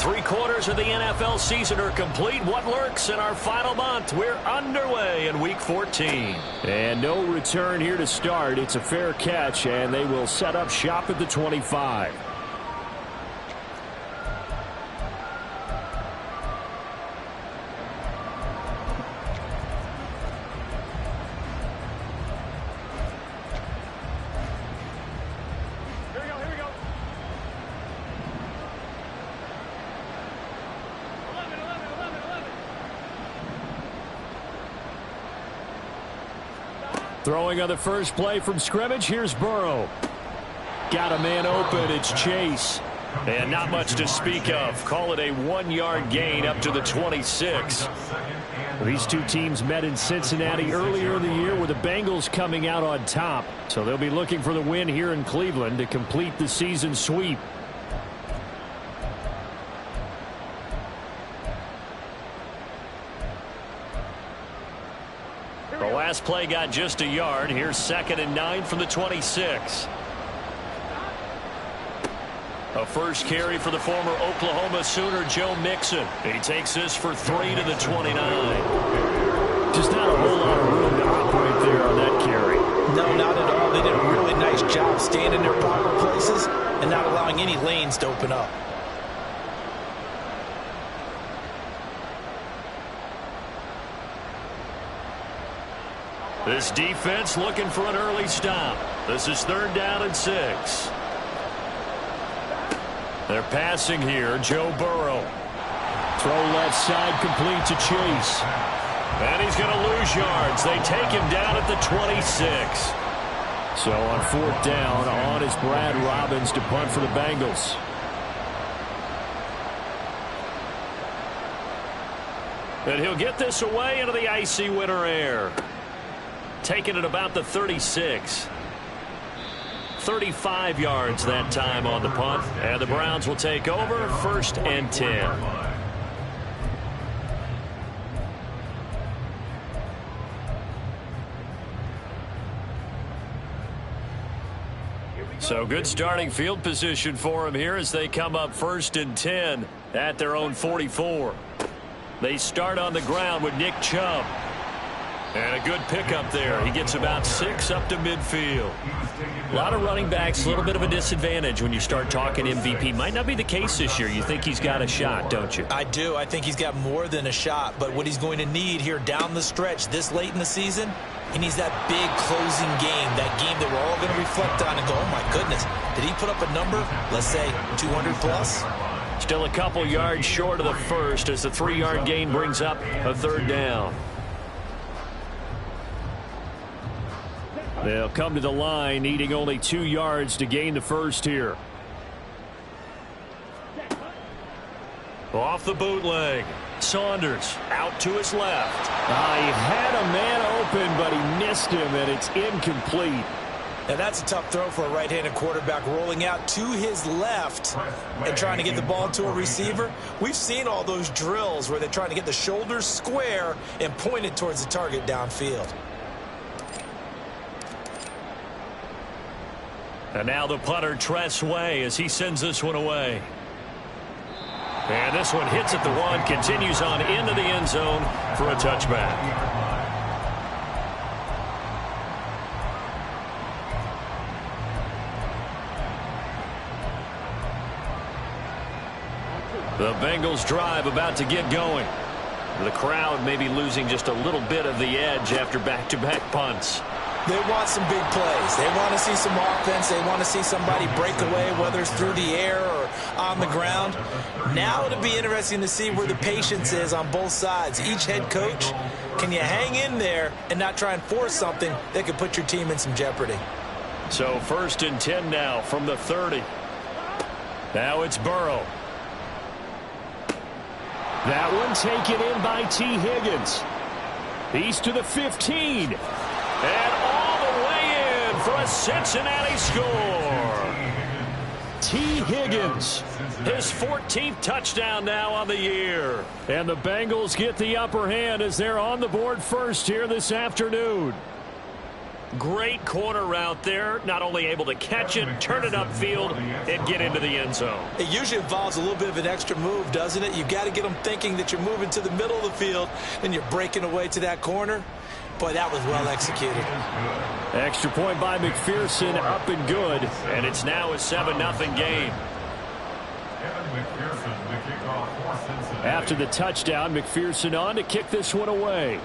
3/4 of the NFL season are complete. What lurks in our final month? We're underway in Week 14. And no return here to start. It's a fair catch, and they will set up shop at the 25. Throwing on the first play from scrimmage, here's Burrow. Got a man open, it's Chase. And not much to speak of. Call it a 1-yard gain up to the 26. These two teams met in Cincinnati earlier in the year with the Bengals coming out on top. So they'll be looking for the win here in Cleveland to complete the season sweep. The last play got just a yard. Here's 2nd and 9 from the 26. A first carry for the former Oklahoma Sooner, Joe Mixon. He takes this for 3 to the 29. Just not a whole lot of room to operate there on that carry. No, not at all. They did a really nice job staying in their proper places and not allowing any lanes to open up. This defense looking for an early stop. This is 3rd down and 6. They're passing here. Joe Burrow. Throw left side complete to Chase. And he's going to lose yards. They take him down at the 26. So on 4th down, on is Brad Robbins to punt for the Bengals. And he'll get this away into the icy winter air. Taking it about the 36. 35 yards that time on the punt. And the Browns will take over 1st and 10. So good starting field position for them here as they come up 1st and 10 at their own 44. They start on the ground with Nick Chubb. And a good pickup there. He gets about 6 up to midfield. A lot of running backs, a little bit of a disadvantage when you start talking MVP. Might not be the case this year. You think he's got a shot, don't you? I do. I think he's got more than a shot. But what he's going to need here down the stretch this late in the season, he needs that big closing game, that game that we're all going to reflect on and go, oh, my goodness, did he put up a number, let's say, 200 plus? Still a couple yards short of the first as the 3-yard gain brings up a 3rd down. They'll come to the line needing only 2 yards to gain the first here. Off the bootleg. Saunders out to his left. He had a man open, but he missed him, and it's incomplete. And that's a tough throw for a right-handed quarterback, rolling out to his left and trying to get the ball to a receiver. We've seen all those drills where they're trying to get the shoulders square and point it towards the target downfield. And now the punter, Tress Way, as he sends this one away. And this one hits at the 1, continues on into the end zone for a touchback. The Bengals drive about to get going. The crowd may be losing just a little bit of the edge after back-to-back punts. They want some big plays. They want to see some offense. They want to see somebody break away, whether it's through the air or on the ground. Now it'll be interesting to see where the patience is on both sides. Each head coach, can you hang in there and not try and force something that could put your team in some jeopardy? So 1st and 10 now from the 30. Now it's Burrow. That one taken in by T. Higgins. He's to the 15. And all the way in for a Cincinnati score. T. Higgins. His 14th touchdown now on the year. And the Bengals get the upper hand as they're on the board first here this afternoon. Great corner route there. Not only able to catch it, turn it upfield, and get into the end zone. It usually involves a little bit of an extra move, doesn't it? You've got to get them thinking that you're moving to the middle of the field and you're breaking away to that corner. Boy, that was well executed. Extra point by McPherson, up and good. And it's now a 7-0 game. After the touchdown, McPherson on to kick this one away.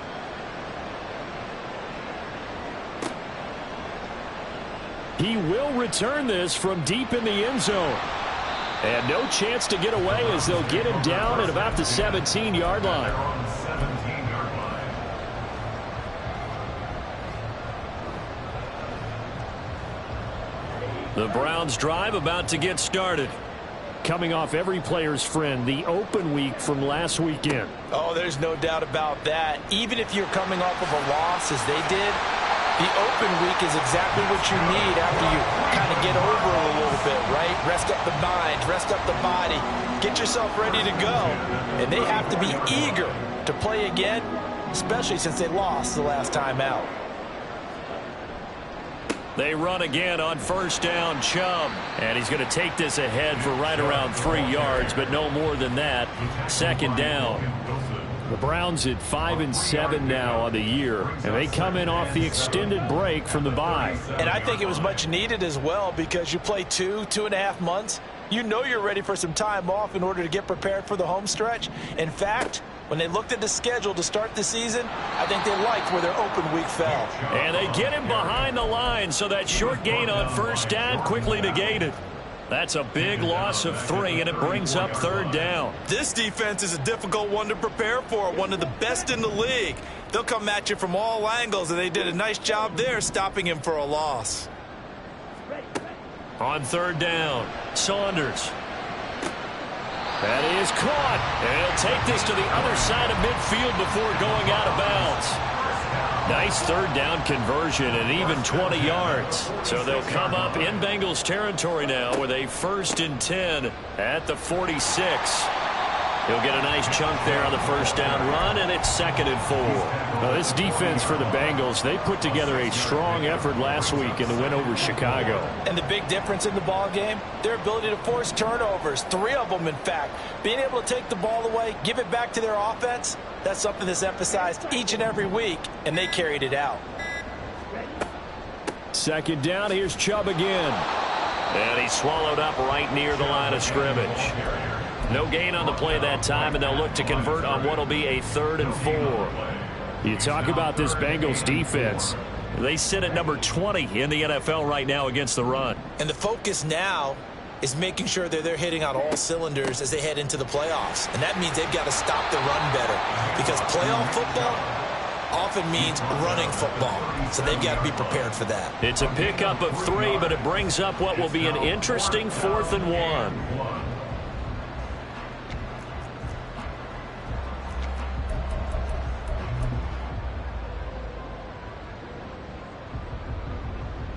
He will return this from deep in the end zone. And no chance to get away as they'll get him down at about the 17-yard line. The Browns drive about to get started. Coming off every player's friend, the open week from last weekend. Oh, there's no doubt about that. Even if you're coming off of a loss as they did, the open week is exactly what you need after you kind of get over it a little bit, right? Rest up the mind, rest up the body, get yourself ready to go. And they have to be eager to play again, especially since they lost the last time out. They run again on first down. Chubb. And he's going to take this ahead for right around 3 yards, but no more than that. Second down. The Browns at 5-7 now on the year, and they come in off the extended break from the bye. And I think it was much needed as well because you play 2.5 months. You know you're ready for some time off in order to get prepared for the home stretch. In fact, when they looked at the schedule to start the season, I think they liked where their open week fell. And they get him behind the line, so that short gain on first down quickly negated. That's a big loss of 3, and it brings up third down. This defense is a difficult one to prepare for, one of the best in the league. They'll come at you from all angles, and they did a nice job there stopping him for a loss. On third down, Saunders. That is caught. And he'll take this to the other side of midfield before going out of bounds. Nice third down conversion and even 20 yards. So they'll come up in Bengals territory now with a 1st and 10 at the 46. He'll get a nice chunk there on the first down run, and it's 2nd and 4. Well, this defense for the Bengals, they put together a strong effort last week in the win over Chicago. And the big difference in the ball game, their ability to force turnovers, 3 of them in fact. Being able to take the ball away, give it back to their offense, that's something that's emphasized each and every week, and they carried it out. Second down, here's Chubb again. And he's swallowed up right near the line of scrimmage. No gain on the play that time, and they'll look to convert on what will be a 3rd and 4. You talk about this Bengals defense. They sit at number 20 in the NFL right now against the run. And the focus now is making sure that they're hitting on all cylinders as they head into the playoffs. And that means they've got to stop the run better, because playoff football often means running football. So they've got to be prepared for that. It's a pickup of 3, but it brings up what will be an interesting 4th and 1.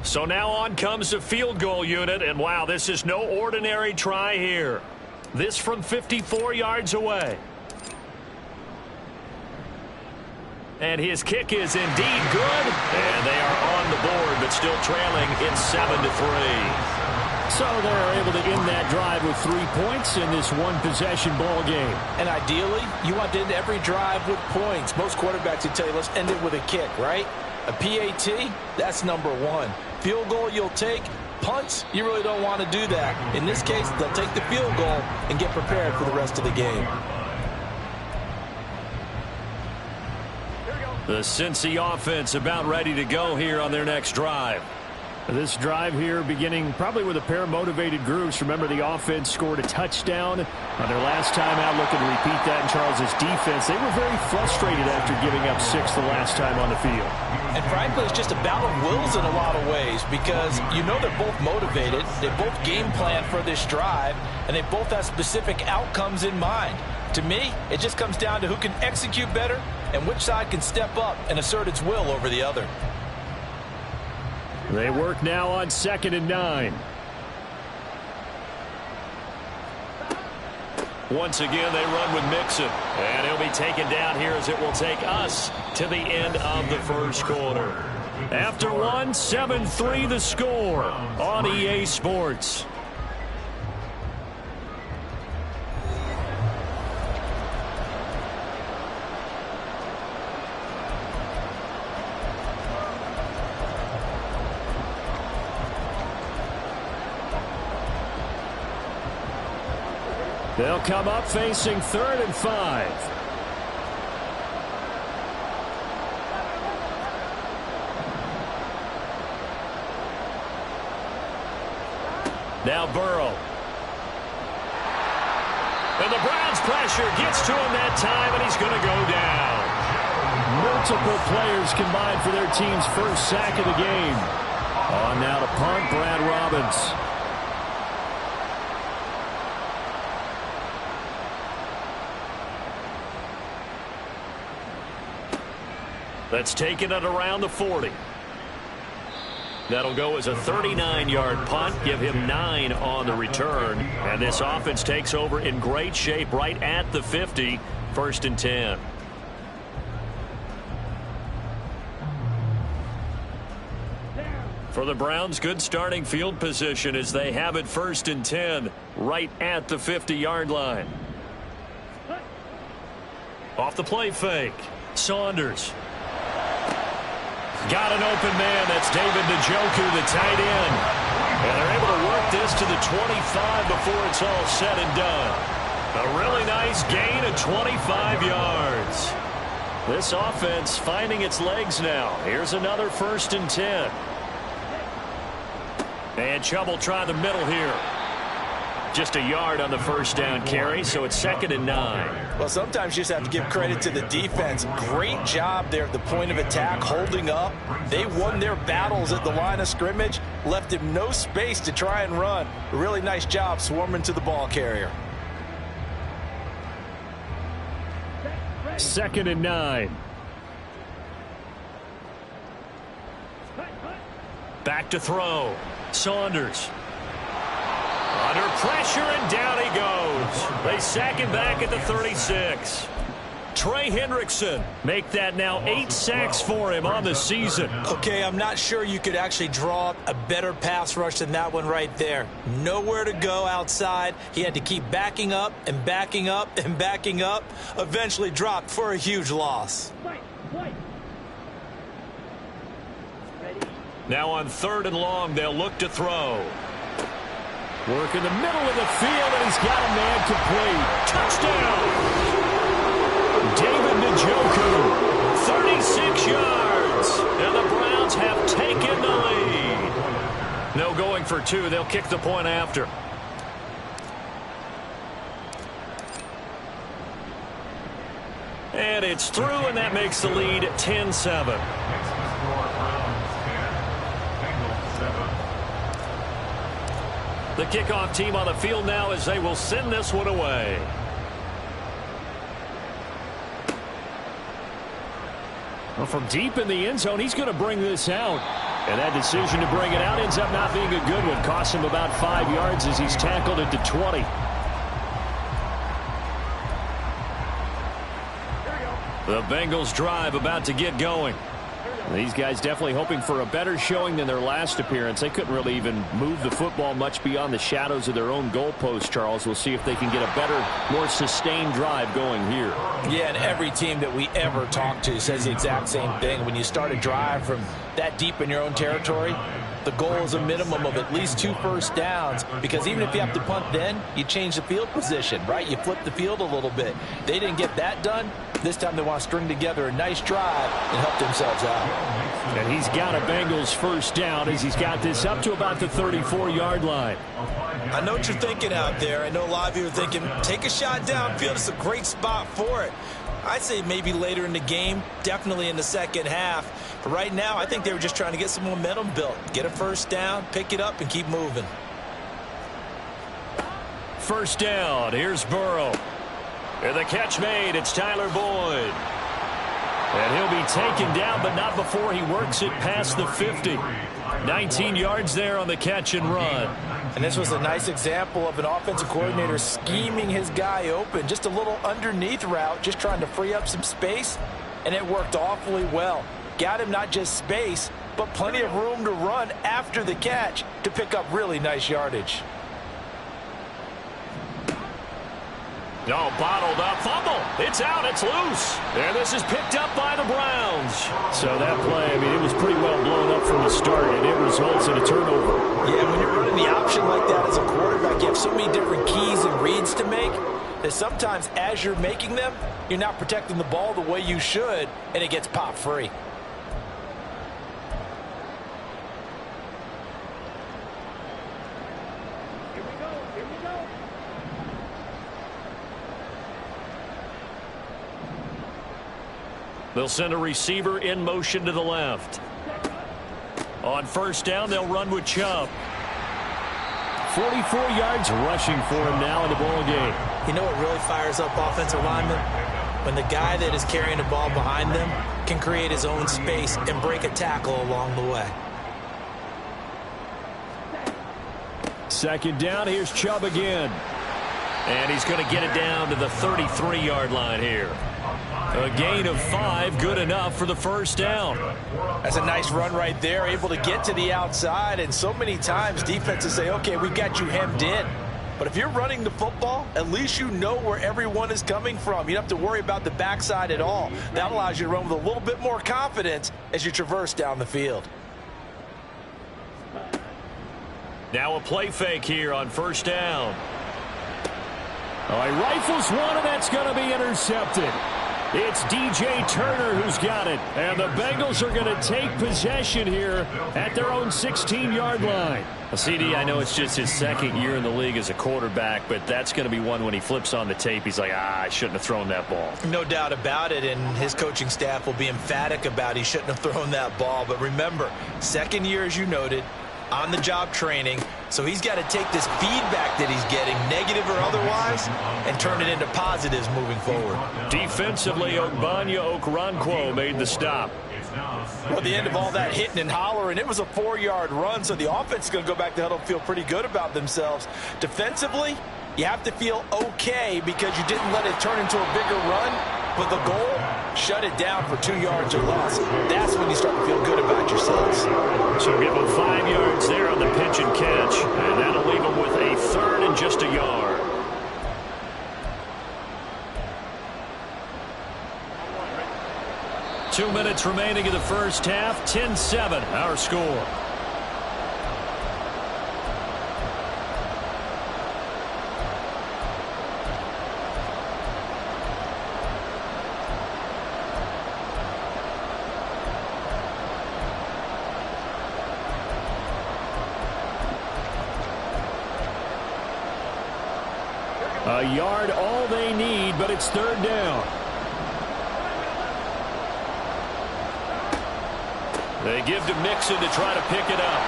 So now on comes the field goal unit, and wow, this is no ordinary try here. This from 54 yards away. And his kick is indeed good, and they are on the board, but still trailing. It's 7-3. So they're able to end that drive with 3 points in this one-possession ball game. And ideally, you want to end every drive with points. Most quarterbacks would tell you, let's end it with a kick, right? A PAT, that's number 1. Field goal you'll take. Punts, you really don't want to do that. In this case, they'll take the field goal and get prepared for the rest of the game. The Cincy offense about ready to go here on their next drive. This drive here beginning probably with a pair of motivated groups. Remember, the offense scored a touchdown on their last time out, looking to repeat that in Charles's defense. They were very frustrated after giving up 6 the last time on the field. And frankly, it's just a battle of wills in a lot of ways, because you know they're both motivated, they both game plan for this drive, and they both have specific outcomes in mind. To me, it just comes down to who can execute better and which side can step up and assert its will over the other. They work now on 2nd and 9. Once again, they run with Mixon. And he'll be taken down here as it will take us to the end of the first quarter. After one, 7-3 the score on EA Sports. They'll come up facing 3rd and 5. Now Burrow. And the Browns pressure gets to him that time, and he's going to go down. Multiple players combined for their team's first sack of the game. On now to punt, Brad Robbins. That's taken it around the 40. That'll go as a 39-yard punt, give him 9 on the return. And this offense takes over in great shape right at the 50, 1st and 10. For the Browns, good starting field position as they have it 1st and 10 right at the 50-yard line. Off the play fake, Saunders. Got an open man. That's David Njoku, the tight end. And they're able to work this to the 25 before it's all said and done. A really nice gain of 25 yards. This offense finding its legs now. Here's another 1st and 10. And Chubb will try the middle here. Just a yard on the 1st down carry, so it's 2nd and 9. Well, sometimes you just have to give credit to the defense. Great job there at the point of attack, holding up. They won their battles at the line of scrimmage, left him no space to try and run. A really nice job swarming to the ball carrier. 2nd and 9. Back to throw. Saunders. Under pressure, and down he goes. They sack him back at the 36. Trey Hendrickson make that now 8 sacks for him on the season. Okay, I'm not sure you could actually draw up a better pass rush than that one right there. Nowhere to go outside. He had to keep backing up and backing up and backing up. Eventually dropped for a huge loss. Now on 3rd and long, they'll look to throw. Work in the middle of the field, and he's got a man complete. Touchdown! David Njoku, 36 yards, and the Browns have taken the lead. No going for 2. They'll kick the point after. And it's through, and that makes the lead 10-7. The kickoff team on the field now as they will send this one away. Well, from deep in the end zone, he's going to bring this out. And that decision to bring it out ends up not being a good one. Costs him about 5 yards as he's tackled at the 20. The Bengals drive about to get going. These guys definitely hoping for a better showing than their last appearance. They couldn't really even move the football much beyond the shadows of their own goalpost, Charles. We'll see if they can get a better, more sustained drive going here. Yeah, and every team that we ever talk to says the exact same thing. When you start a drive from that deep in your own territory, the goal is a minimum of at least 2 first downs, because even if you have to punt then, you change the field position, right? You flip the field a little bit. They didn't get that done. This time they want to string together a nice drive and help themselves out. And he's got a Bengals first down as he's got this up to about the 34-yard line. I know what you're thinking out there. I know a lot of you are thinking, take a shot downfield. It's a great spot for it. I'd say maybe later in the game, definitely in the second half. But right now, I think they were just trying to get some momentum built. Get a first down, pick it up, and keep moving. First down. Here's Burrow. And the catch made. It's Tyler Boyd. And he'll be taken down, but not before he works it past the 50. 19 yards there on the catch and run. And this was a nice example of an offensive coordinator scheming his guy open. Just a little underneath route, just trying to free up some space, and it worked awfully well. Got him not just space, but plenty of room to run after the catch to pick up really nice yardage. Oh, bottled up, fumble. It's out, it's loose. And this is picked up by the Browns. So that play, I mean, it was pretty well blown up from the start, and it results in a turnover. Yeah, when you're running the option like that as a quarterback, you have so many different keys and reads to make that sometimes as you're making them, you're not protecting the ball the way you should, and it gets popped free. They'll send a receiver in motion to the left. On first down, they'll run with Chubb. 44 yards rushing for him now in the ball game. You know what really fires up offensive linemen? When the guy that is carrying the ball behind them can create his own space and break a tackle along the way. Second down, here's Chubb again. And he's going to get it down to the 33-yard line here. A gain of 5, good enough for the first down. That's a nice run right there, able to get to the outside. And so many times defenses say, okay, we got you hemmed in. But if you're running the football, at least you know where everyone is coming from. You don't have to worry about the backside at all. That allows you to run with a little bit more confidence as you traverse down the field. Now a play fake here on first down. Oh, he rifles one, and that's going to be intercepted. It's DJ Turner who's got it. And the Bengals are going to take possession here at their own 16-yard line. Well, CD, I know it's just his second year in the league as a quarterback, but that's going to be one when he flips on the tape. He's like, I shouldn't have thrown that ball. No doubt about it, and his coaching staff will be emphatic about he shouldn't have thrown that ball. But remember, second year, as you noted, on-the-job training, so he's got to take this feedback that he's getting, negative or otherwise, and turn it into positives moving forward. Defensively, Ogbanya Okoronkwo made the stop. Well, at the end of all that hitting and hollering, it was a 4-yard run, so the offense is going to go back to huddle and feel pretty good about themselves. Defensively, you have to feel okay because you didn't let it turn into a bigger run, but the goal, shut it down for 2 yards or less. That's when you start to feel good about yourselves. So give them 5 yards there on the pitch and catch, and that'll leave them with a third and just a yard. Two minutes remaining in the first half, 10-7, our score. A yard all they need, but it's third down. They give to Mixon to try to pick it up.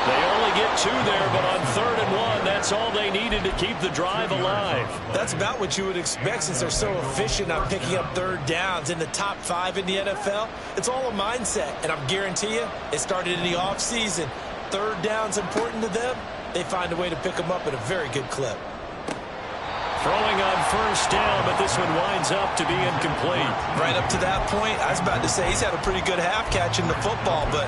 They only get 2 there, but on 3rd and 1, that's all they needed to keep the drive alive. That's about what you would expect since they're so efficient on picking up third downs in the top 5 in the NFL. It's all a mindset, and I guarantee you, it started in the offseason. Third down's important to them. They find a way to pick them up at a very good clip. Throwing on first down, but this one winds up to be incomplete. Right up to that point, I was about to say he's had a pretty good half catching the football, but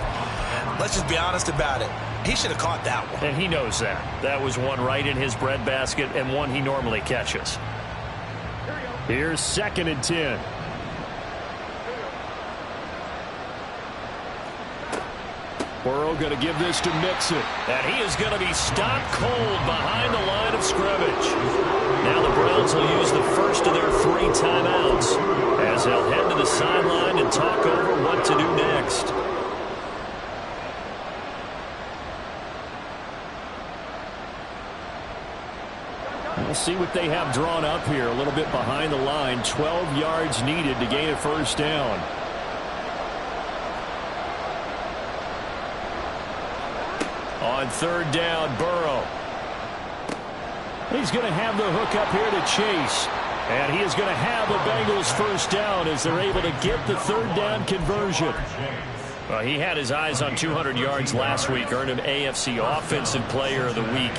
let's just be honest about it. He should have caught that one. And he knows that. That was one right in his breadbasket and one he normally catches. Here's 2nd and 10. Burrow going to give this to Mixon. And he is going to be stopped cold behind the line of scrimmage. Now the Browns will use the first of their 3 timeouts as they'll head to the sideline and talk over what to do next. We'll see what they have drawn up here. A little bit behind the line. 12 yards needed to gain a first down. On 3rd down, Burrow. He's going to have the hook up here to Chase. And he is going to have the Bengals first down as they're able to get the 3rd down conversion. Well, he had his eyes on 200 yards last week, earned him AFC Offensive Player of the Week.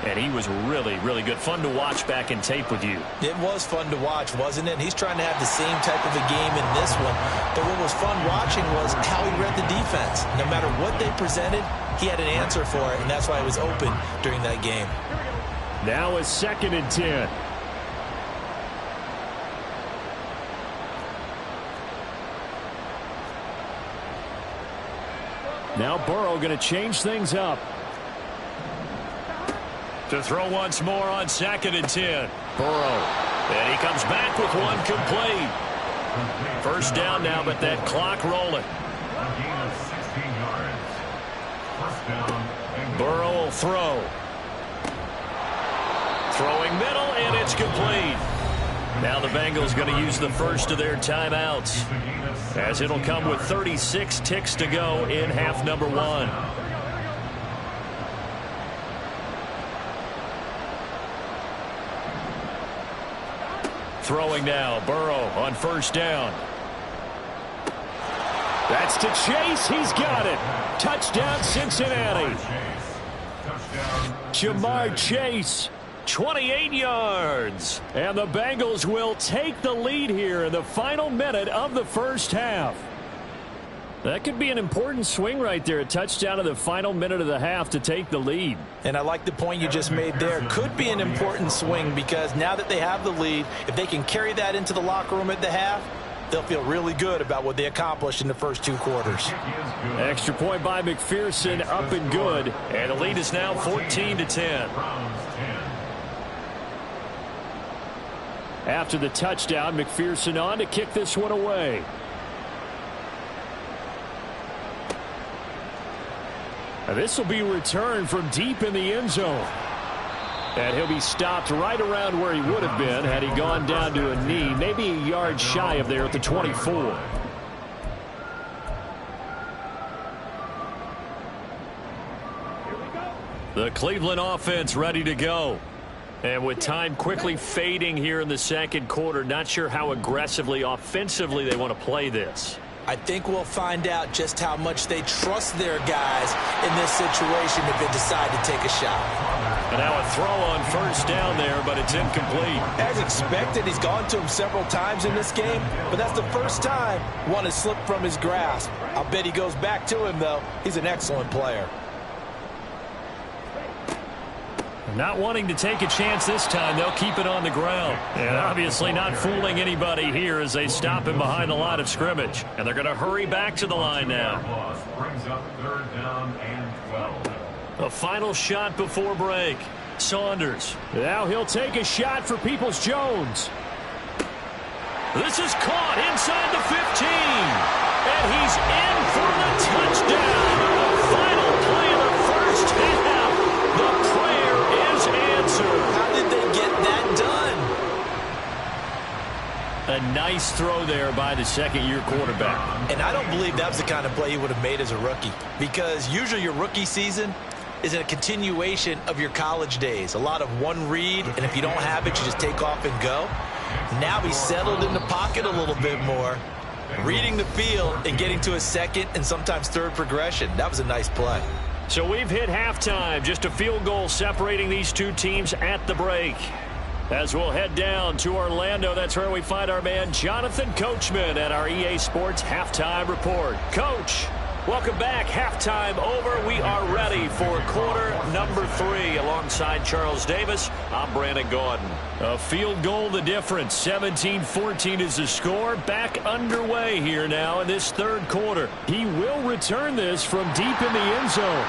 And he was really, really good. Fun to watch back in tape with you. It was fun to watch, wasn't it? And he's trying to have the same type of a game in this one. But what was fun watching was how he read the defense. No matter what they presented, he had an answer for it, and that's why it was open during that game. Now a 2nd and 10. Now Burrow going to change things up. To throw once more on 2nd and 10. Burrow. And he comes back with one complete. First down now, but that clock rolling. Burrow will throw. Throwing middle, and it's complete. Now the Bengals going to use the first of their timeouts, as it'll come with 36 ticks to go in half number 1. Throwing now, Burrow on first down. That's to Chase. He's got it. Touchdown, Cincinnati. Jamar Chase, 28 yards. And the Bengals will take the lead here in the final minute of the first half. That could be an important swing right there. A touchdown in the final minute of the half to take the lead. And I like the point you just made there. Could be an important swing because now that they have the lead, if they can carry that into the locker room at the half, they'll feel really good about what they accomplished in the first 2 quarters. Extra point by McPherson, up and good. And the lead is now 14-10. After the touchdown, McPherson on to kick this one away. This will be returned from deep in the end zone. And he'll be stopped right around where he would have been had he gone down to a knee, maybe a yard shy of there at the 24. The Cleveland offense ready to go. And with time quickly fading here in the second quarter, not sure how aggressively, offensively they want to play this. I think we'll find out just how much they trust their guys in this situation if they decide to take a shot. And now a throw on first down there, but it's incomplete. As expected, he's gone to him several times in this game, but that's the first time one has slipped from his grasp. I'll bet he goes back to him, though. He's an excellent player. Not wanting to take a chance this time, they'll keep it on the ground. And obviously not fooling anybody here as they stop him behind the line of scrimmage. And they're going to hurry back to the line now. A final shot before break. Saunders. Now he'll take a shot for Peoples-Jones. This is caught inside the 15. And he's in for the touchdown. The final play of the first half. The prayer is answered. How did they get that done? A nice throw there by the second-year quarterback. And I don't believe that was the kind of play he would have made as a rookie, because usually your rookie season is a continuation of your college days. A lot of one read, and if you don't have it, you just take off and go. Now he's settled in the pocket a little bit more, reading the field and getting to a second and sometimes third progression. That was a nice play. So we've hit halftime. Just a field goal separating these two teams at the break. As we'll head down to Orlando, that's where we find our man Jonathan Coachman at our EA Sports Halftime Report. Coach, welcome back. Halftime over. We are ready for quarter number 3. Alongside Charles Davis, I'm Brandon Gordon. A field goal the difference. 17-14 is the score. Back underway here now in this third quarter. He will return this from deep in the end zone.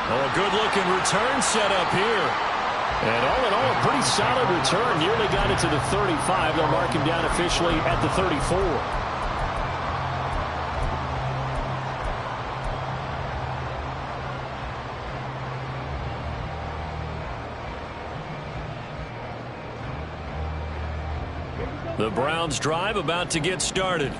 Oh, a good-looking return set up here. And all in all, a pretty solid return. Nearly got it to the 35. They'll mark him down officially at the 34. The Browns drive about to get started.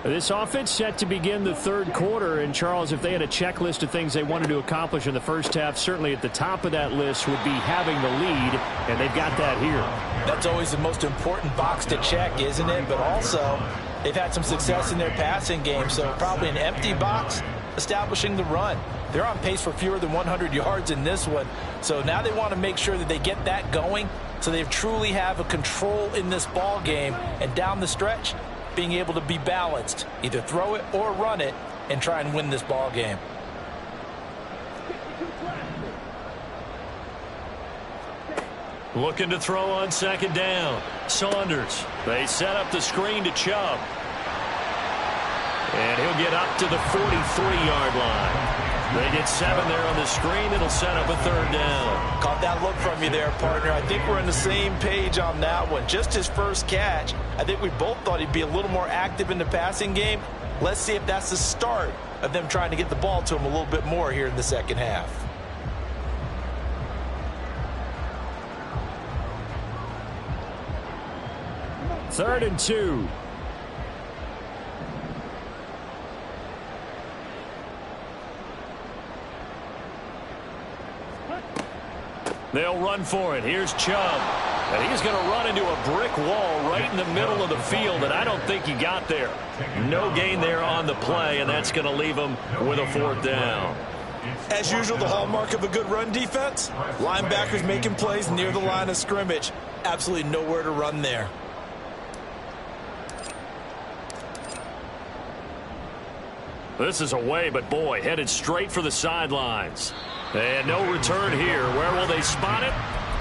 This offense set to begin the third quarter. And, Charles, if they had a checklist of things they wanted to accomplish in the first half, certainly at the top of that list would be having the lead, and they've got that here. That's always the most important box to check, isn't it? But also, they've had some success in their passing game, so probably an empty box. establishing the run. They're on pace for fewer than 100 yards in this one. So now they want to make sure that they get that going so they truly have a control in this ball game. And down the stretch, being able to be balanced, either throw it or run it, and try and win this ball game. Looking to throw on second down. Saunders. They set up the screen to Chubb. And he'll get up to the 43-yard line. They get 7 there on the screen. It'll set up a third down. Caught that look from you there, partner. I think we're on the same page on that one. Just his first catch. I think we both thought he'd be a little more active in the passing game. Let's see if that's the start of them trying to get the ball to him a little bit more here in the second half. Third and 2. They'll run for it. Here's Chubb. And he's going to run into a brick wall right in the middle of the field, and I don't think he got there. No gain there on the play, and that's going to leave him with a fourth down. As usual, the hallmark of a good run defense, linebackers making plays near the line of scrimmage. Absolutely nowhere to run there. This is away, but boy, headed straight for the sidelines. And no return here. Where will they spot it?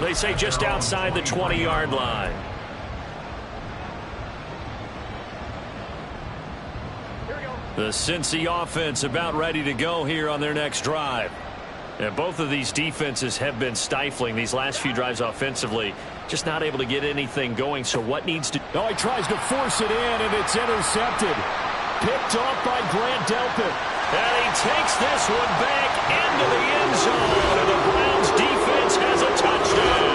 They say just outside the 20-yard line. The Cincy offense about ready to go here on their next drive. And both of these defenses have been stifling these last few drives offensively. Just not able to get anything going. So what needs to... Oh, he tries to force it in, and it's intercepted. Picked off by Grant Delpit. And he takes this one back into the end zone. And the Browns defense has a touchdown.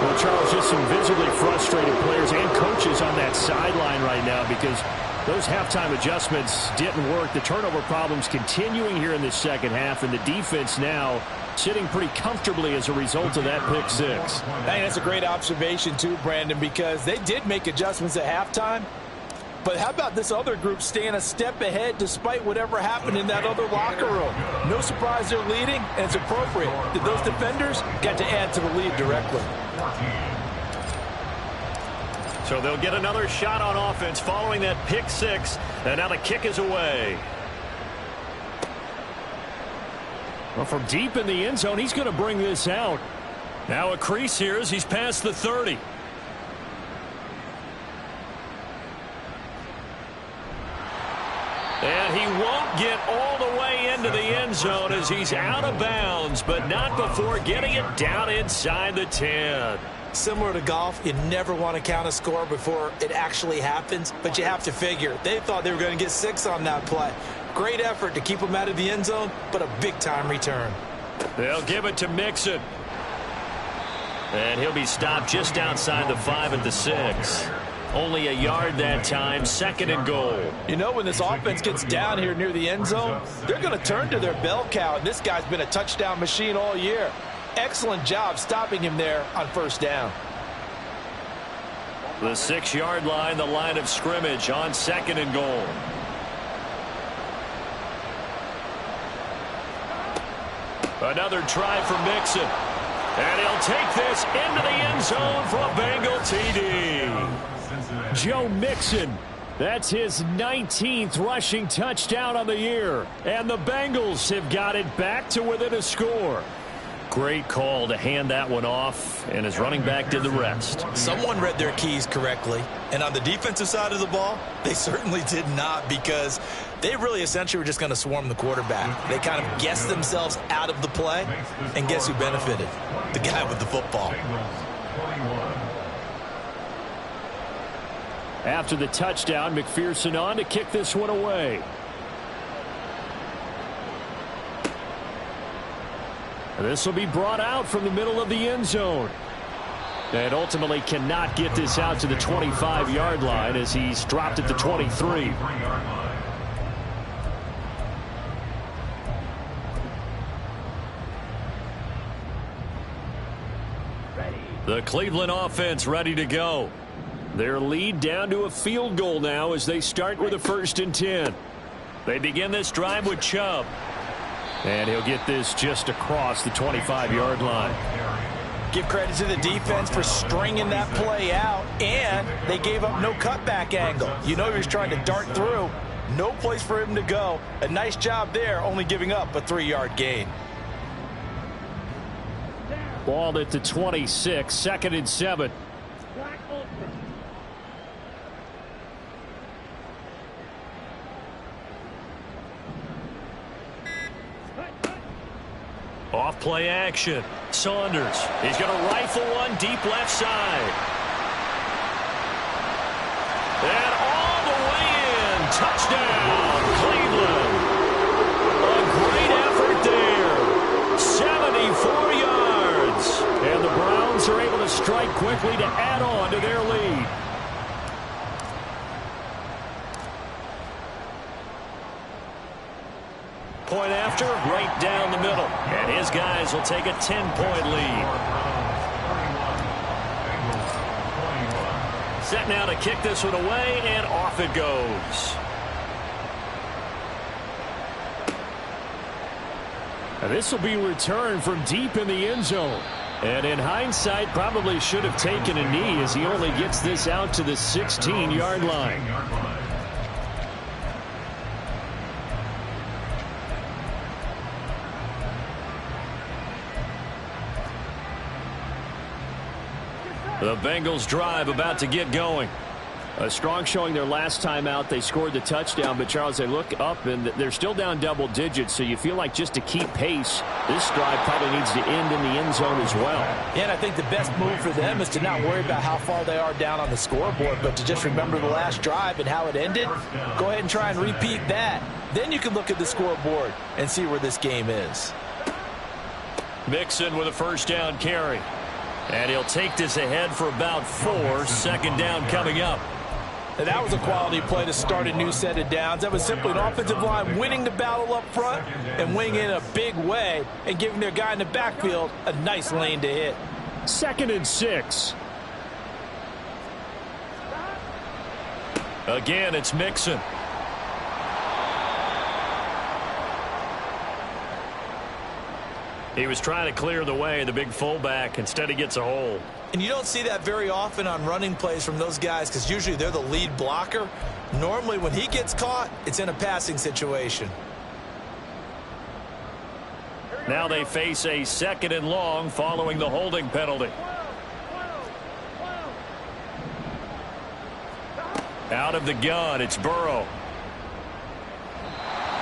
Well, Charles, just some visibly frustrated players and coaches on that sideline right now because those halftime adjustments didn't work. The turnover problems continuing here in the second half, and the defense now sitting pretty comfortably as a result of that pick six. I think that's a great observation too, Brandon, because they did make adjustments at halftime. But how about this other group staying a step ahead despite whatever happened in that other locker room? No surprise they're leading, and it's appropriate that those defenders got to add to the lead directly. So they'll get another shot on offense following that pick six, and now the kick is away. Well, from deep in the end zone, he's going to bring this out. Now a crease here as he's past the 30. And he won't get all the way into the end zone as he's out of bounds, but not before getting it down inside the 10. Similar to golf, you never want to count a score before it actually happens, but you have to figure. They thought they were going to get 6 on that play. Great effort to keep them out of the end zone, but a big-time return. They'll give it to Mixon. And he'll be stopped just outside the 5 at the 6. Only a yard that time, second and goal. You know, when this offense gets down here near the end zone, they're going to turn to their bell cow, and this guy's been a touchdown machine all year. Excellent job stopping him there on first down. The 6-yard line, the line of scrimmage on second and goal. Another try for Mixon. And he'll take this into the end zone for a Bengal TD. Joe Mixon, that's his 19th rushing touchdown on the year. And the Bengals have got it back to within a score. Great call to hand that one off, and his running back did the rest. Someone read their keys correctly, and on the defensive side of the ball, they certainly did not, because they really essentially were just going to swarm the quarterback. They kind of guessed themselves out of the play, and guess who benefited? The guy with the football. After the touchdown, McPherson on to kick this one away. This will be brought out from the middle of the end zone. And ultimately cannot get this out to the 25-yard line as he's dropped at the 23. The Cleveland offense ready to go. Their lead down to a field goal now as they start with a 1st and 10. They begin this drive with Chubb. And he'll get this just across the 25-yard line. Give credit to the defense for stringing that play out, and they gave up no cutback angle. You know he was trying to dart through. No place for him to go. A nice job there, only giving up a 3-yard gain. Ball at the 26, 2nd and 7. Off play action. Saunders. He's going to rifle one deep left side. And all the way in. Touchdown, Cleveland. A great effort there. 74 yards. And the Browns are able to strike quickly to add on to their lead. Point after, right down the middle. And his guys will take a 10-point lead. Set now to kick this one away, and off it goes. And this will be returned from deep in the end zone. And in hindsight, probably should have taken a knee as he only gets this out to the 16-yard line. The Bengals drive about to get going. A strong showing their last time out. They scored the touchdown, but Charles, they look up and they're still down double digits, so you feel like just to keep pace, this drive probably needs to end in the end zone as well. Yeah, and I think the best move for them is to not worry about how far they are down on the scoreboard, but to just remember the last drive and how it ended. Go ahead and try and repeat that. Then you can look at the scoreboard and see where this game is. Mixon with a first down carry. And he'll take this ahead for about 4. 2nd down coming up. And that was a quality play to start a new set of downs. That was simply an offensive line winning the battle up front and winning in a big way and giving their guy in the backfield a nice lane to hit. 2nd and 6. Again, it's Mixon. He was trying to clear the way, the big fullback. Instead, he gets a hold. And you don't see that very often on running plays from those guys because usually they're the lead blocker. Normally, when he gets caught, it's in a passing situation. Now they face a 2nd and long following the holding penalty. Out of the gun, it's Burrow.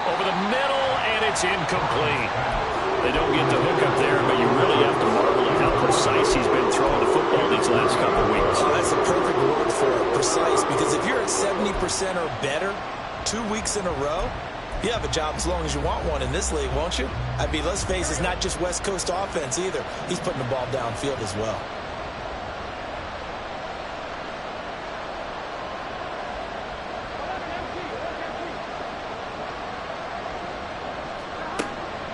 Over the middle, and it's incomplete. They don't get the hook up there, but you really have to marvel at how precise he's been throwing the football these last couple of weeks. Oh, that's a perfect word for it, precise, because if you're at 70% or better 2 weeks in a row, you have a job as long as you want one in this league, won't you? I mean, let's face it, it's not just West Coast offense either. He's putting the ball downfield as well.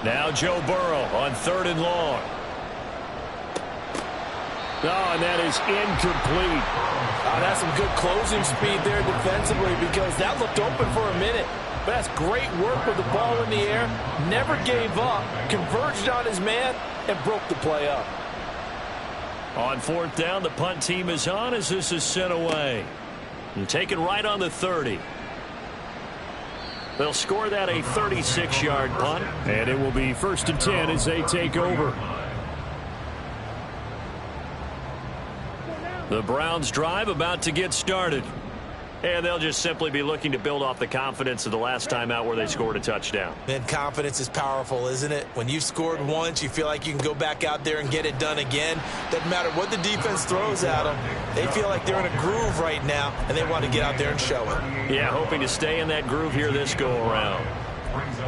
Now Joe Burrow on 3rd and long. Oh, and that is incomplete. That's some good closing speed there defensively because that looked open for a minute. But that's great work with the ball in the air. Never gave up. Converged on his man and broke the play up. On 4th down, the punt team is on as this is sent away. And taken right on the 30. They'll score that a 36-yard punt. And it will be 1st and 10 as they take over. The Browns drive about to get started. And they'll just simply be looking to build off the confidence of the last time out where they scored a touchdown. Man, confidence is powerful, isn't it? When you've scored once, you feel like you can go back out there and get it done again. Doesn't matter what the defense throws at them. They feel like they're in a groove right now, and they want to get out there and show it. Yeah, hoping to stay in that groove here this go-around.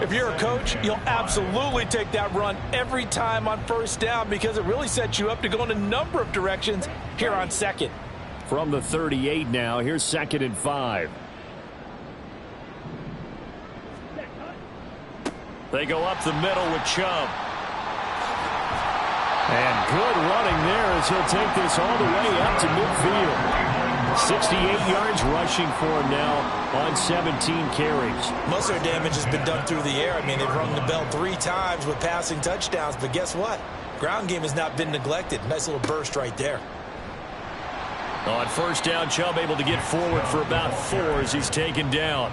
If you're a coach, you'll absolutely take that run every time on 1st down because it really sets you up to go in a number of directions here on 2nd. From the 38 now, here's 2nd and 5. They go up the middle with Chubb. And good running there as he'll take this all the way up to midfield. 68 yards rushing for him now on 17 carries. Most of their damage has been done through the air. I mean, they've rung the bell 3 times with passing touchdowns, but guess what? Ground game has not been neglected. Nice little burst right there. On first down, Chubb able to get forward for about 4 as he's taken down.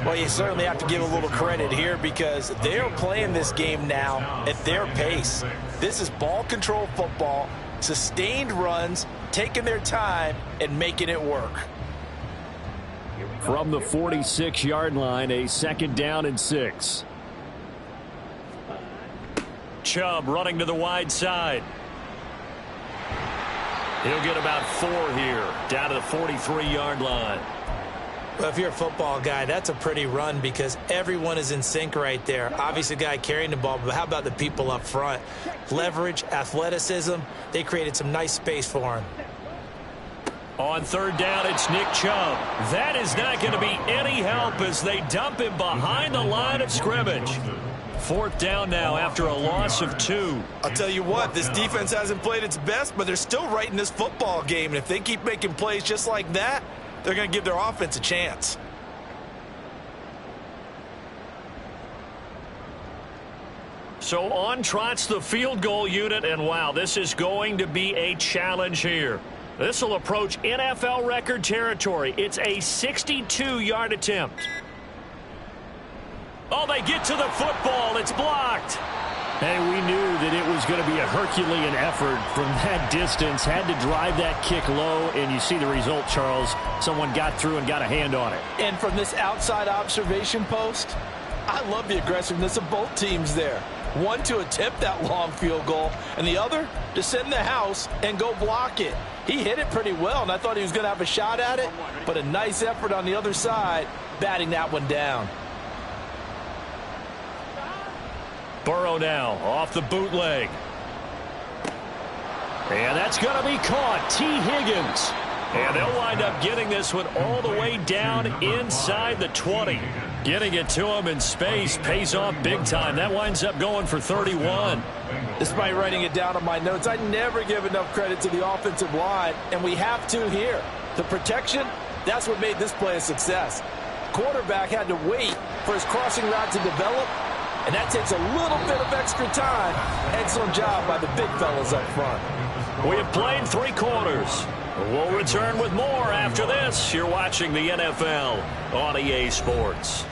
Well, you certainly have to give a little credit here because they're playing this game now at their pace. This is ball control football, sustained runs, taking their time and making it work. From the 46-yard line, a 2nd down and 6. Chubb running to the wide side. He'll get about 4 here, down to the 43-yard line. Well, if you're a football guy, that's a pretty run because everyone is in sync right there. Obviously, the guy carrying the ball, but how about the people up front? Leverage, athleticism, they created some nice space for him. On 3rd down, it's Nick Chubb. That is not going to be any help as they dump him behind the line of scrimmage. 4th down now after a loss of 2. I'll tell you what, this defense hasn't played its best, but they're still right in this football game. And if they keep making plays just like that, they're going to give their offense a chance. So on trots the field goal unit, and wow, this is going to be a challenge here. This will approach NFL record territory. It's a 62-yard attempt. Oh, they get to the football. It's blocked. And we knew that it was going to be a Herculean effort from that distance. Had to drive that kick low, and you see the result, Charles. Someone got through and got a hand on it. And from this outside observation post, I love the aggressiveness of both teams there. One to attempt that long field goal, and the other to send the house and go block it. He hit it pretty well, and I thought he was going to have a shot at it, but a nice effort on the other side, batting that one down. Burrow now off the bootleg. And that's going to be caught. T. Higgins. And they'll wind up getting this one all the way down inside the 20. Getting it to him in space pays off big time. That winds up going for 31. Despite writing it down on my notes, I never give enough credit to the offensive line, and we have to here. The protection, that's what made this play a success. Quarterback had to wait for his crossing route to develop, and that takes a little bit of extra time. Excellent job by the big fellas up front. We have played 3 quarters. We'll return with more after this. You're watching the NFL on EA Sports.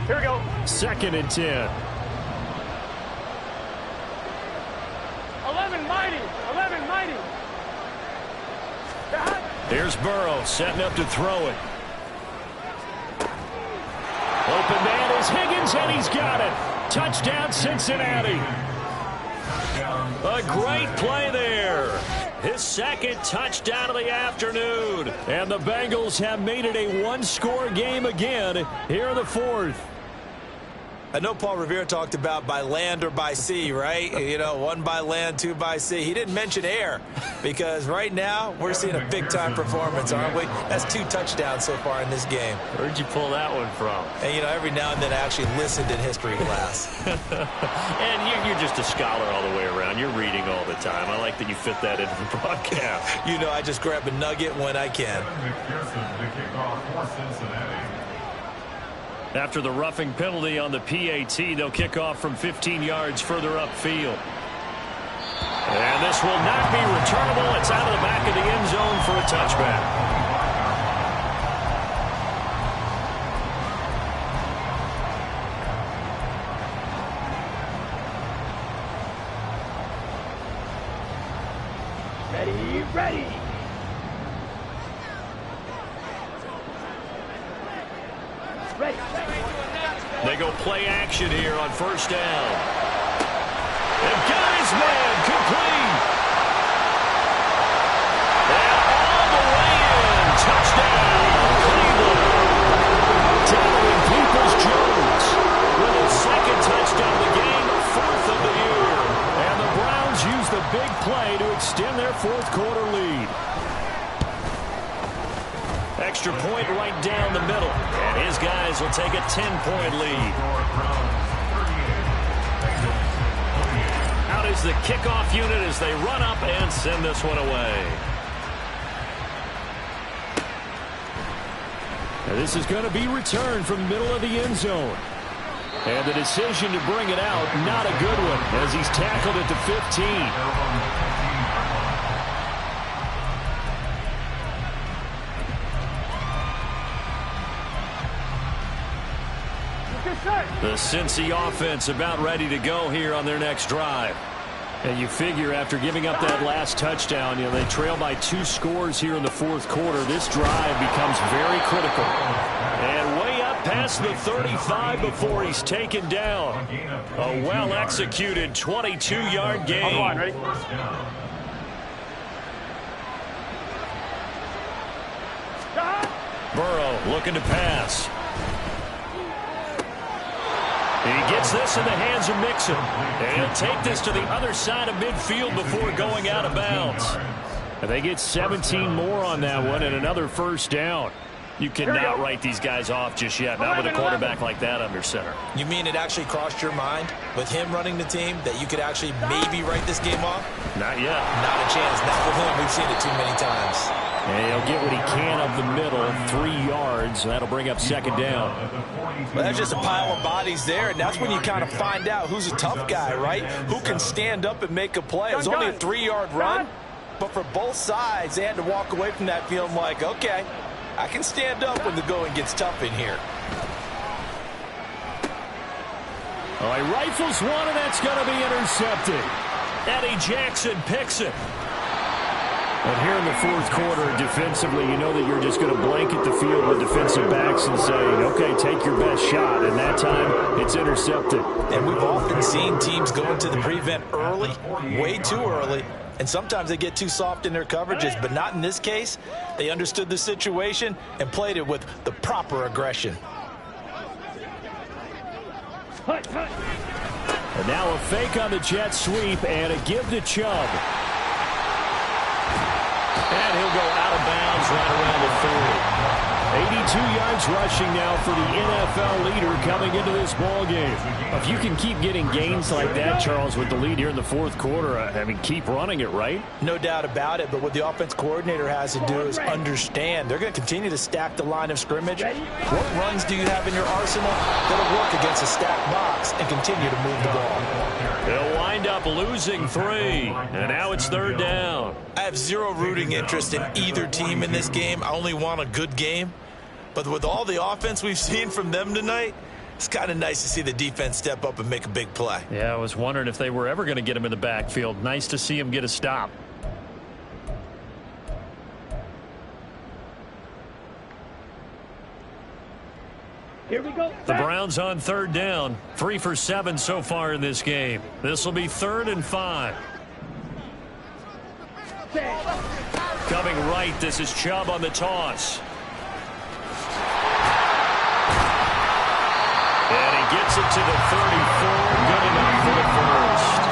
Here we go. 2nd and 10. 11 mighty. 11 mighty. Here's Burrow setting up to throw it. Open man is Higgins, and he's got it. Touchdown, Cincinnati. A great play there. His 2nd touchdown of the afternoon. And the Bengals have made it a 1-score game again here in the 4th. I know Paul Revere talked about by land or by sea, right? You know, 1 by land, 2 by sea. He didn't mention air because right now we're seeing a big-time performance, aren't we? That's 2 touchdowns so far in this game. Where'd you pull that one from? And, you know, every now and then I actually listened in history class. And you're just a scholar all the way around. You're reading all the time. I like that you fit that into the broadcast. You know, I just grab a nugget when I can. After the roughing penalty on the PAT, they'll kick off from 15 yards further upfield. And this will not be returnable. It's out of the back of the end zone for a touchback. Ready. They go play action here on first down. And got his man complete. And all the way in. Touchdown, Cleveland. Donovan Peoples-Jones with his 2nd touchdown of the game, 4th of the year. And the Browns use the big play to extend their 4th quarter lead. Extra point right down the middle. And his guys will take a 10-point lead. Out is the kickoff unit as they run up and send this one away. Now this is going to be returned from the middle of the end zone. And the decision to bring it out, not a good one, as he's tackled at the 15. The Cincy offense about ready to go here on their next drive. And you figure after giving up that last touchdown, you know, they trail by 2 scores here in the 4th quarter. This drive becomes very critical. And way up past the 35 before he's taken down. A well-executed 22-yard gain. Ready? Burrow looking to pass. And he gets this in the hands of Mixon. And he'll take this to the other side of midfield before going out of bounds. And they get 17 more on that one and another first down. You cannot write these guys off just yet, not with a quarterback like that under center. You mean it actually crossed your mind with him running the team that you could actually maybe write this game off? Not yet. Not a chance. Not with him. We've seen it too many times. And he'll get what he can up the middle, 3 yards. That'll bring up 2nd down. Well, that's just a pile of bodies there, and that's when you kind of find out who's a tough guy, right? Who can stand up and make a play. It was only a 3-yard run, but for both sides, they had to walk away from that feeling like, okay, I can stand up when the going gets tough in here. Oh, he rifles one, and that's going to be intercepted. Eddie Jackson picks it. And here in the 4th quarter, defensively, you know that you're just going to blanket the field with defensive backs and say, okay, take your best shot. And that time, it's intercepted. And we've often seen teams go into the prevent early, way too early. And sometimes they get too soft in their coverages, but not in this case. They understood the situation and played it with the proper aggression. And now a fake on the jet sweep and a give to Chubb. And he'll go out of bounds right around the 40. 82 yards rushing now for the NFL leader coming into this ball game. If you can keep getting gains like that, Charles, with the lead here in the 4th quarter, I mean, keep running it, right? No doubt about it, but what the offense coordinator has to do is understand. They're going to continue to stack the line of scrimmage. What runs do you have in your arsenal that'll work against a stacked box and continue to move the ball? They'll wind up losing 3, and now it's 3rd down. I have zero rooting interest in either team in this game. I only want a good game. But with all the offense we've seen from them tonight, it's kind of nice to see the defense step up and make a big play. Yeah, I was wondering if they were ever going to get him in the backfield. Nice to see him get a stop. Here we go. The Browns on 3rd down. 3 for 7 so far in this game. This will be 3rd and 5. Coming right, this is Chubb on the toss. And he gets it to the 34. Good enough for the first.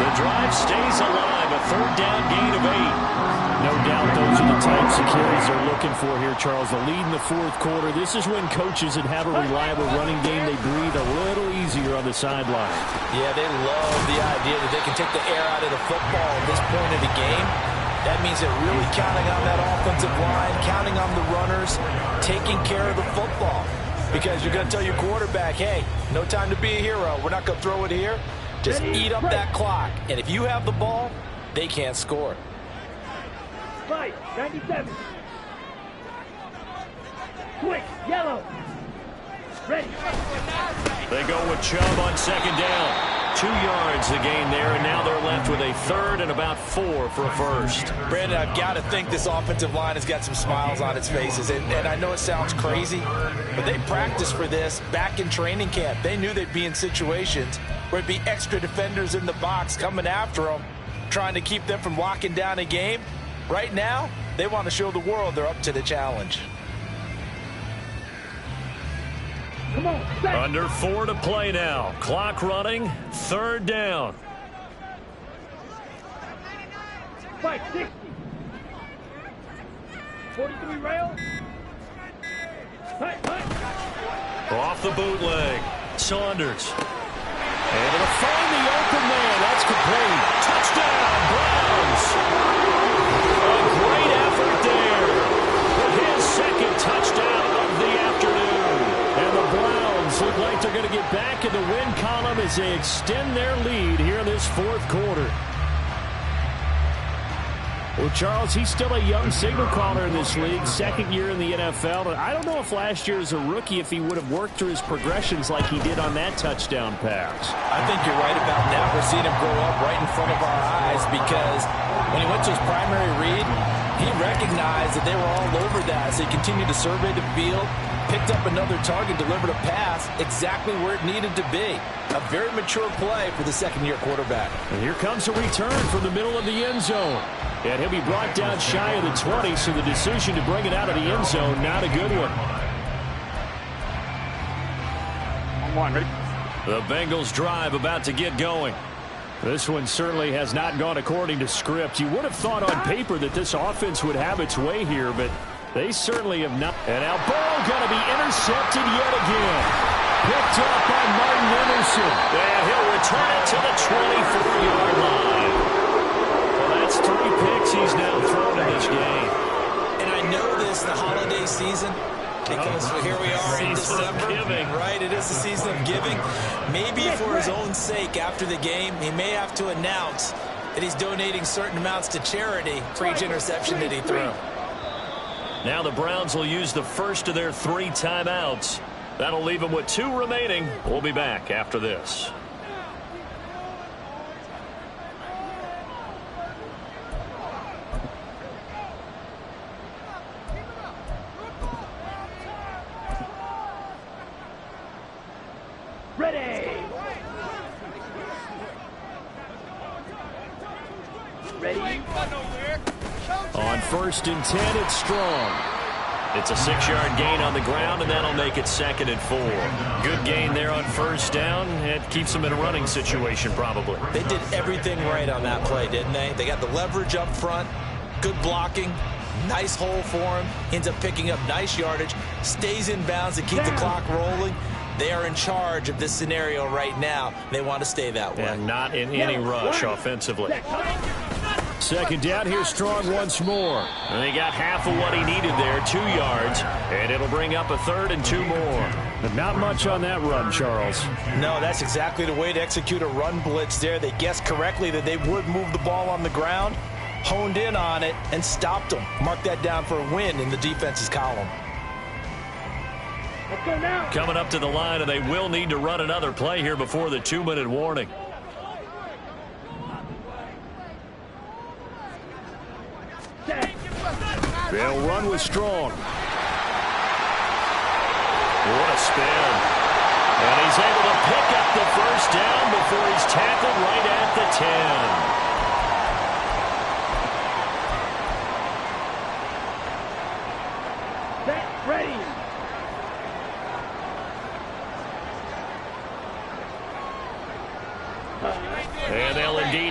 The drive stays alive. A third down gain of 8. No doubt those are the types of carries they're looking for here, Charles. The lead in the fourth quarter. This is when coaches that have a reliable running game, they breathe a little easier on the sideline. Yeah, they love the idea that they can take the air out of the football at this point of the game. That means they're really counting on that offensive line, counting on the runners, taking care of the football. Because you're going to tell your quarterback, hey, no time to be a hero. We're not going to throw it here. Just eat up that clock. And if you have the ball, they can't score. Fight, 97. Quick, yellow. Ready. They go with Chubb on second down. 2 yards the gain there, and now they're left with a third and about 4 for a first. Brandon, I've got to think this offensive line has got some smiles on its faces. And I know it sounds crazy, but they practiced for this back in training camp. They knew they'd be in situations where it'd be extra defenders in the box coming after them, trying to keep them from locking down a game. Right now, they want to show the world they're up to the challenge. Come on, set. Under 4 to play now. Clock running. Third down. Fight, 60. 43 rail. Fight. Off the bootleg. Saunders. Able to find the open man. That's complete. Touchdown, Browns. A great effort there. His second touchdown of the afternoon. And the Browns look like they're going to get back in the win column as they extend their lead here in this fourth quarter. Well, Charles, he's still a young signal caller in this league, second year in the NFL. And I don't know if last year as a rookie, if he would have worked through his progressions like he did on that touchdown pass. I think you're right about that. We're seeing him grow up right in front of our eyes because when he went to his primary read, he recognized that they were all over that. So he continued to survey the field, picked up another target, delivered a pass exactly where it needed to be. A very mature play for the second-year quarterback. And here comes a return from the middle of the end zone. And he'll be brought down shy of the 20, so the decision to bring it out of the end zone, not a good one. Ready? The Bengals drive about to get going. This one certainly has not gone according to script. You would have thought on paper that this offense would have its way here, but they certainly have not. And now Burrow going to be intercepted yet again. Picked up by Martin Emerson. And he'll return it to the 24-yard line. Well, that's 3 picks he's now thrown in this game. And I know this, the holiday season, because here we are in December, right? It is the season of giving. Maybe for his own sake after the game, he may have to announce that he's donating certain amounts to charity for each interception that he threw. Now the Browns will use the first of their 3 timeouts. That'll leave them with 2 remaining. We'll be back after this. Ready. Ready. On 1st and 10, it's Strong. It's a 6-yard gain on the ground, and that'll make it 2nd and 4. Good gain there on 1st down. It keeps them in a running situation, probably. They did everything right on that play, didn't they? They got the leverage up front, good blocking, nice hole for him, ends up picking up nice yardage, stays in bounds to keep the clock rolling. They are in charge of this scenario right now. They want to stay that way. And not in any rush offensively. 2nd down, here's Strong once more. And they got half of what he needed there, 2 yards, and it'll bring up a 3rd and 2 more. But not much on that run, Charles. No, that's exactly the way to execute a run blitz there. They guessed correctly that they would move the ball on the ground, honed in on it, and stopped them. Mark that down for a win in the defense's column. Let's go now. Coming up to the line, and they will need to run another play here before the 2-minute warning. They'll run with Strong. What a spin. And he's able to pick up the 1st down before he's tackled right at the 10. Set. Ready.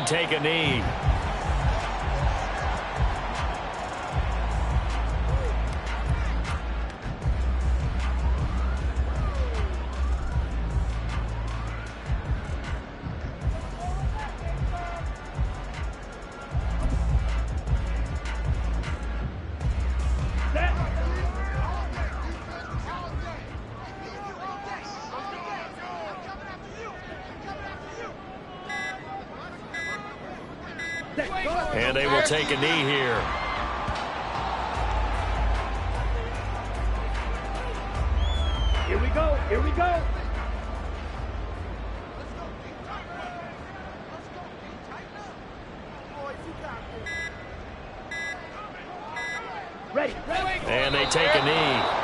he'd take a knee. And they will take a knee here. Here we go. Here we go. Ready. And they take a knee.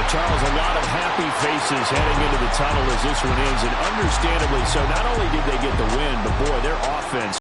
Charles, a lot of happy faces heading into the tunnel as this one ends, and understandably so. Not only did they get the win, but boy, their offense